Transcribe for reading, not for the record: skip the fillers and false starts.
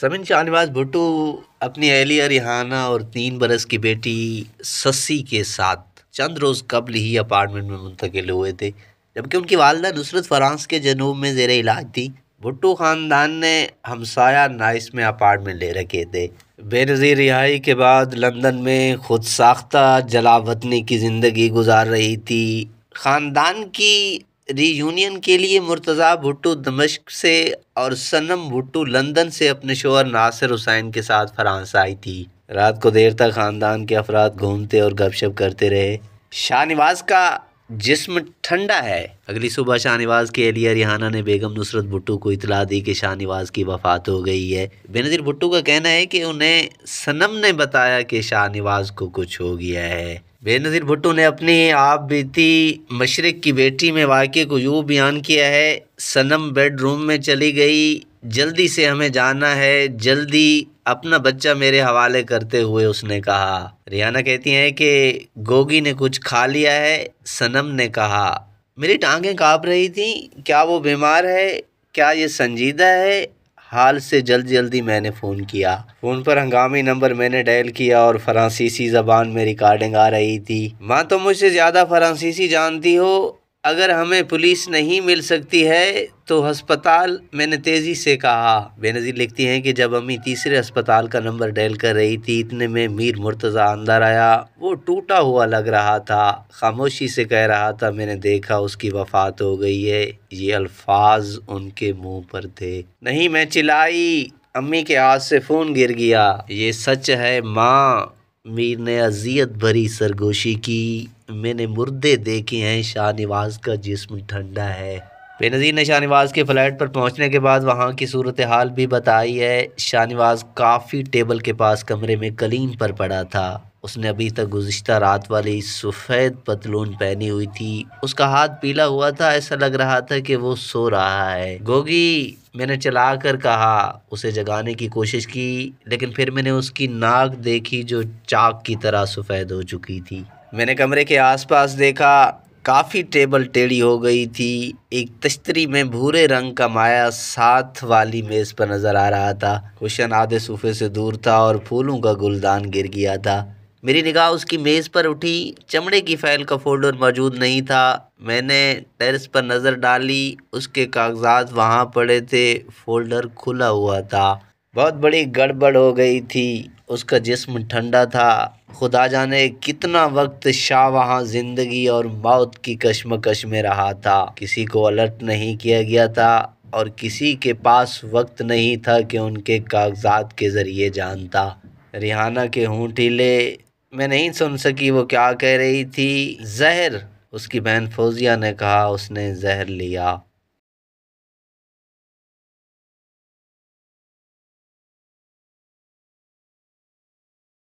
समिन शाहनवाज भुट्टो अपनी अहलिया रिहाना और 3 बरस की बेटी ससी के साथ चंद रोज कबल ही अपार्टमेंट में मुंतकिल हुए थे, जबकि उनकी वालदा नुसरत फ्रांस के जनूब में जेर इलाज थी। भुट्टो खानदान ने हमसाया नाइस में अपार्टमेंट ले रखे थे। बेनज़ीर रिहाई के बाद लंदन में खुद साख्ता जलावतनी की जिंदगी गुजार रही थी। खानदान की रीयूनियन के लिए मुर्तज़ा भुट्टो दमिश्क से और सनम भुट्टो लंदन से अपने शोहर नासिर हुसैन के साथ फ्रांस आई थी। रात को देर तक खानदान के अफराद घूमते और गपशप करते रहे। शाहनवाज का जिस्म ठंडा है। अगली सुबह शाहनवाज की अहलिया रिहाना ने बेगम नुसरत भुट्टो को इतला दी कि शाहनवाज की वफात हो गई है। बेनज़ीर भुट्टो का कहना है कि उन्हें सनम ने बताया कि शाहनवाज को कुछ हो गया है। बेनज़ीर भुट्टो ने अपनी आप बीती मशरिक की बेटी में वाक़े को यूँ बयान किया है, सनम बेडरूम में चली गई, जल्दी से हमें जाना है, जल्दी अपना बच्चा मेरे हवाले करते हुए उसने कहा। रिहाना कहती हैं कि गोगी ने कुछ खा लिया है। सनम ने कहा, मेरी टांगें काँप रही थी, क्या वो बीमार है, क्या ये संजीदा है? हाल से जल्दी मैंने फ़ोन किया। फ़ोन पर हंगामी नंबर मैंने डायल किया और फ़्रांसीसी ज़बान में रिकॉर्डिंग आ रही थी। माँ तो मुझसे ज़्यादा फ़्रांसीसी जानती हो, अगर हमें पुलिस नहीं मिल सकती है तो अस्पताल, मैंने तेज़ी से कहा। बेनज़ीर लिखती हैं कि जब अम्मी तीसरे अस्पताल का नंबर डायल कर रही थी, इतने में मीर मुर्तज़ा अंदर आया। वो टूटा हुआ लग रहा था, खामोशी से कह रहा था, मैंने देखा उसकी वफ़ात हो गई है। ये अल्फाज उनके मुंह पर थे। नहीं, मैं चिल्लाई, अम्मी के हाथ से फ़ोन गिर गया। ये सच है माँ, मीर ने अजियत भरी सरगोशी की, मैंने मुर्दे देखे हैं, शाहनवाज का जिस्म ठंडा है। बेनज़ीर ने शाहनवाज के फ्लैट पर पहुंचने के बाद वहां की सूरत हाल भी बताई है। शाहनवाज काफ़ी टेबल के पास कमरे में कलीन पर पड़ा था। उसने अभी तक गुज़िश्ता रात वाली सफ़ेद पतलून पहनी हुई थी। उसका हाथ पीला हुआ था, ऐसा लग रहा था कि वो सो रहा है। गोगी, मैंने चला कर कहा, उसे जगाने की कोशिश की, लेकिन फिर मैंने उसकी नाक देखी जो चाक की तरह सफ़ेद हो चुकी थी। मैंने कमरे के आसपास देखा, काफ़ी टेबल टेढ़ी हो गई थी। एक तश्तरी में भूरे रंग का माया साथ वाली मेज़ पर नज़र आ रहा था। कुशन आधे सोफे से दूर था और फूलों का गुलदान गिर गया था। मेरी निगाह उसकी मेज़ पर उठी। चमड़े की फाइल का फोल्डर मौजूद नहीं था। मैंने टेरेस पर नज़र डाली, उसके कागजात वहाँ पड़े थे, फोल्डर खुला हुआ था। बहुत बड़ी गड़बड़ हो गई थी। उसका जिस्म ठंडा था। खुदा जाने कितना वक्त शाह वहाँ ज़िंदगी और मौत की कशमकश में रहा था। किसी को अलर्ट नहीं किया गया था और किसी के पास वक्त नहीं था कि उनके कागजात के ज़रिए जानता। रिहाना के होंठ हिले। मैं नहीं सुन सकी वो क्या कह रही थी। जहर, उसकी बहन फौजिया ने कहा, उसने जहर लिया।